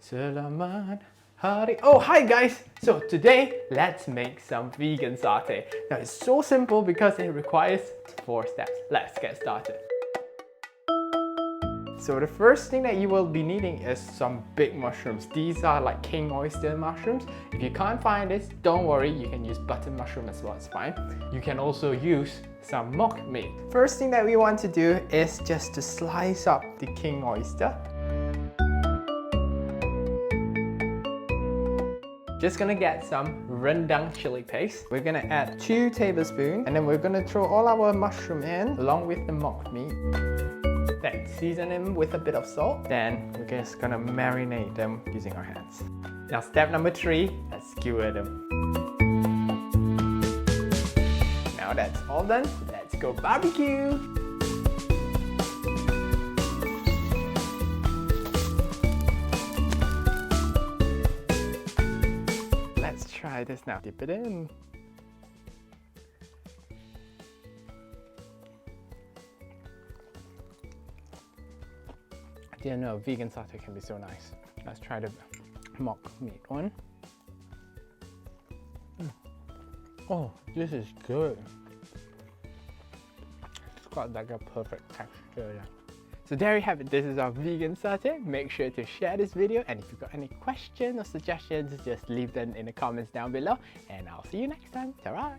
Selamat Hari. Oh, hi guys! So today, let's make some vegan satay. Now it's so simple because it requires 4 steps. Let's get started. So the first thing that you will be needing is some big mushrooms. These are like king oyster mushrooms. If you can't find this, don't worry, you can use button mushroom as well, it's fine. You can also use some mock meat. First thing that we want to do is just to slice up the king oyster. Just gonna get some rendang chili paste. We're gonna add 2 tablespoons and then we're gonna throw all our mushroom in along with the mock meat. Then season them with a bit of salt. Then we're just gonna marinate them using our hands. Now step number 3, let's skewer them. Now that's all done, let's go barbecue! Let's try this now. Dip it in. I didn't know vegan satay can be so nice. Let's try the mock meat one. Oh, this is good. It's got like a perfect texture. Yeah. So there you have it. This is our vegan satay. Make sure to share this video, and if you've got any questions or suggestions, just leave them in the comments down below, and I'll see you next time. Ta-ra!